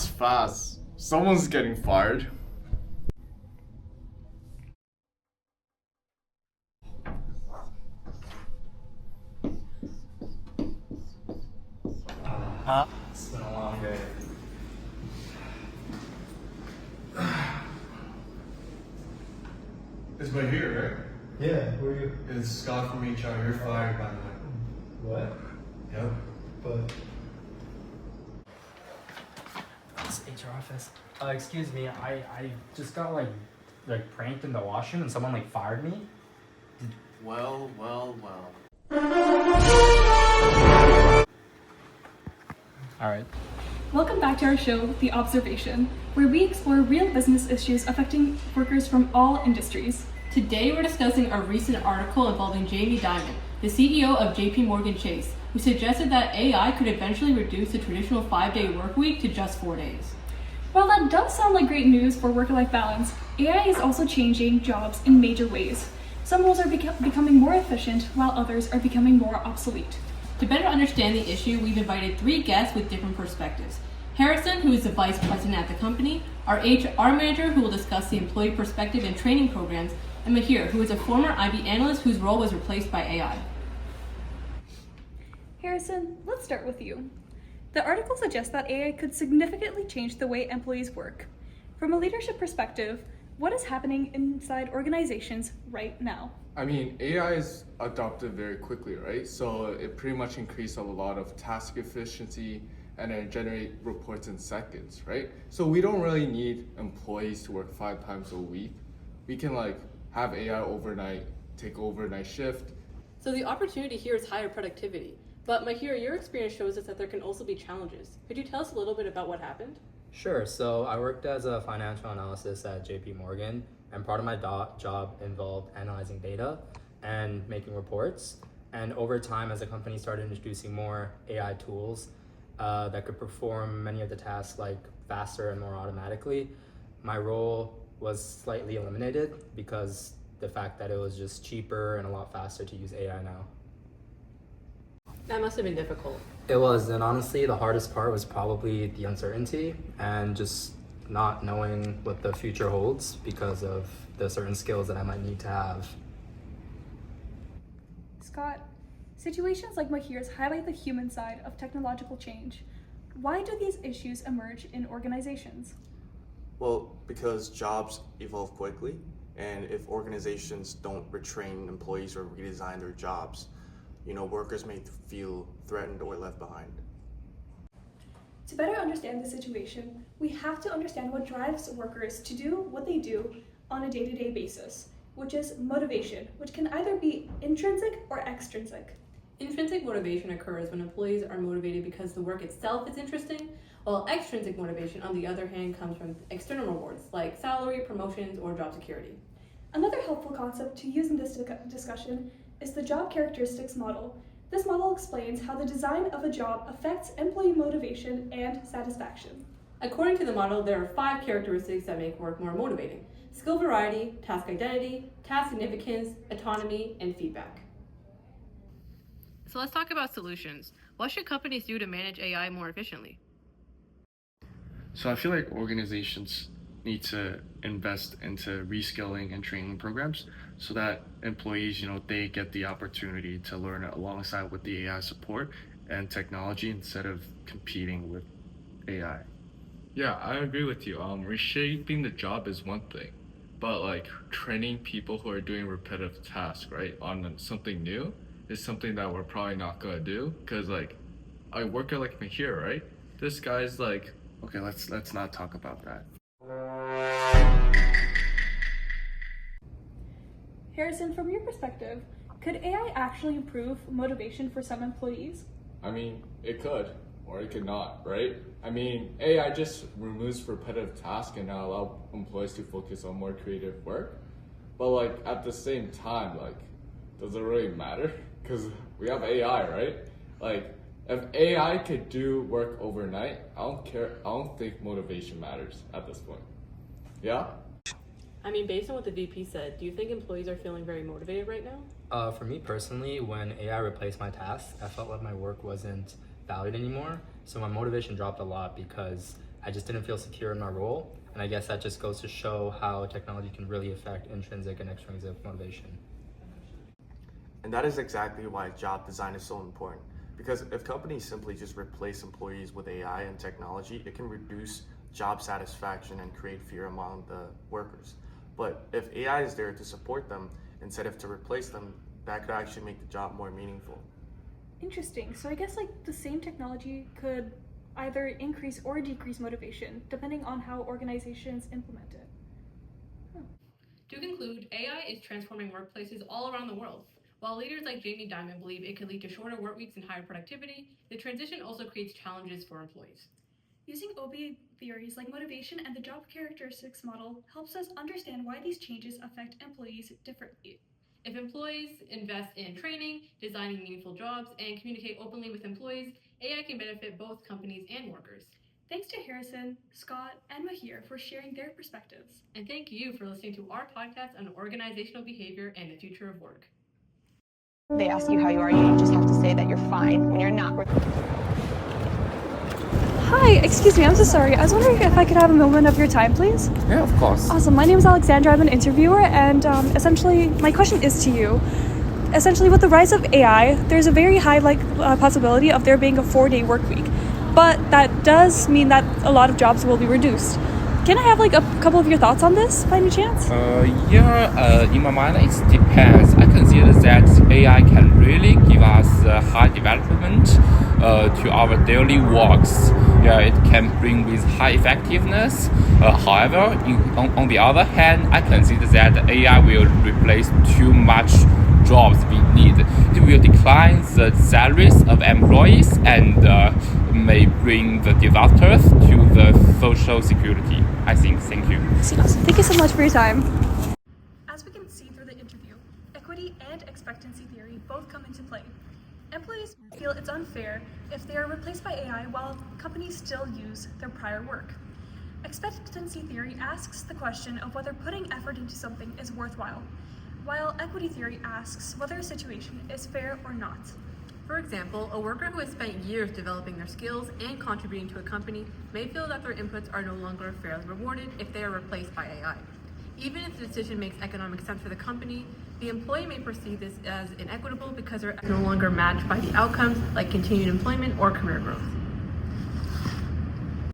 was fast. Someone's getting fired. Huh? It's been a long day. It's by here, right? Yeah, who are you? It's Scott from HR. You're fired, by the way. What? Yep. But... It's HR office. Excuse me, I just got like pranked in the washroom and someone like fired me. Well. Alright. Welcome back to our show, The Observation, where we explore real business issues affecting workers from all industries. Today we're discussing a recent article involving Jamie Dimon, the CEO of JP Chase, who suggested that AI could eventually reduce the traditional 5-day work week to just 4 days. While that does sound like great news for work-life balance, AI is also changing jobs in major ways. Some roles are becoming more efficient, while others are becoming more obsolete. To better understand the issue, we've invited 3 guests with different perspectives. Harrison, who is the vice president at the company, our HR manager, who will discuss the employee perspective and training programs, and Mahir, who is a former IB analyst whose role was replaced by AI. Harrison, let's start with you. The article suggests that AI could significantly change the way employees work. From a leadership perspective, what is happening inside organizations right now? I mean, AI is adopted very quickly, right? So it pretty much increased a lot of task efficiency and then generate reports in seconds, right? So we don't really need employees to work 5 times a week. We can have AI overnight, take overnight shift. So the opportunity here is higher productivity. But Mahir, your experience shows us that there can also be challenges. Could you tell us a little bit about what happened? Sure, so I worked as a financial analyst at JP Morgan, and part of my job involved analyzing data and making reports. And over time, as the company started introducing more AI tools that could perform many of the tasks faster and more automatically, my role was slightly eliminated because the fact that it was just cheaper and a lot faster to use AI now. That must have been difficult. It was, and honestly, the hardest part was probably the uncertainty and just not knowing what the future holds because of the certain skills that I might need to have. Scott, situations like Mahir's highlight the human side of technological change. Why do these issues emerge in organizations? Well, because jobs evolve quickly, and if organizations don't retrain employees or redesign their jobs, workers may feel threatened or left behind. To better understand the situation, we have to understand what drives workers to do what they do on a day-to-day basis, which is motivation, which can either be intrinsic or extrinsic. Intrinsic motivation occurs when employees are motivated because the work itself is interesting, while extrinsic motivation, on the other hand, comes from external rewards like salary, promotions, or job security. Another helpful concept to use in this discussion is the job characteristics model. This model explains how the design of a job affects employee motivation and satisfaction. According to the model, there are 5 characteristics that make work more motivating: skill variety, task identity, task significance, autonomy, and feedback. So let's talk about solutions. What should companies do to manage AI more efficiently? So I feel like organizations need to invest into reskilling and training programs so that employees, they get the opportunity to learn alongside with the AI support and technology instead of competing with AI. Yeah, I agree with you. Reshaping the job is one thing, but training people who are doing repetitive tasks, right, on something new is something that we're probably not gonna do because I work at Mahir, right? This guy's Okay, let's not talk about that. Harrison, from your perspective, could AI actually improve motivation for some employees? I mean, it could, or it could not, right? I mean, AI just removes repetitive tasks and now allow employees to focus on more creative work. But at the same time, does it really matter? Because we have AI, right? If AI could do work overnight, I don't care. I don't think motivation matters at this point. Yeah? I mean, based on what the VP said, do you think employees are feeling very motivated right now? For me personally, when AI replaced my tasks, I felt like my work wasn't valued anymore. So my motivation dropped a lot because I just didn't feel secure in my role. And I guess that just goes to show how technology can really affect intrinsic and extrinsic motivation. And that is exactly why job design is so important. Because if companies simply just replace employees with AI and technology, it can reduce job satisfaction and create fear among the workers. But if AI is there to support them instead of to replace them, that could actually make the job more meaningful. Interesting. So I guess like the same technology could either increase or decrease motivation depending on how organizations implement it. To conclude, AI is transforming workplaces all around the world. While leaders like Jamie Dimon believe it could lead to shorter work weeks and higher productivity, the transition also creates challenges for employees. Using OB theories like motivation and the job characteristics model helps us understand why these changes affect employees differently. If employees invest in training, designing meaningful jobs, and communicate openly with employees, AI can benefit both companies and workers. Thanks to Harrison, Scott, and Mahir for sharing their perspectives. And thank you for listening to our podcast on organizational behavior and the future of work. They ask you how you are, you just have to say that you're fine when you're not. Hi, excuse me, I'm so sorry. I was wondering if I could have a moment of your time, please? Yeah, of course. Awesome. My name is Alexandra. I'm an interviewer, and essentially, my question is to you. Essentially, with the rise of AI, there's a very high possibility of there being a 4-day work week. But that does mean that a lot of jobs will be reduced. Can I have a couple of your thoughts on this, by any chance? In my mind, it depends. I consider that AI can really give us high development to our daily works. Yeah, it can bring with high effectiveness. However, on the other hand, I consider that AI will replace too much jobs we need. It will decline the salaries of employees and may bring the disasters to the social security, I think. Thank you. Awesome. Thank you so much for your time. As we can see through the interview, equity and expectancy theory both come into play. Employees feel it's unfair if they are replaced by AI while companies still use their prior work. Expectancy theory asks the question of whether putting effort into something is worthwhile, while equity theory asks whether a situation is fair or not. For example, a worker who has spent years developing their skills and contributing to a company may feel that their inputs are no longer fairly rewarded if they are replaced by AI. Even if the decision makes economic sense for the company, the employee may perceive this as inequitable because they're no longer matched by the outcomes like continued employment or career growth.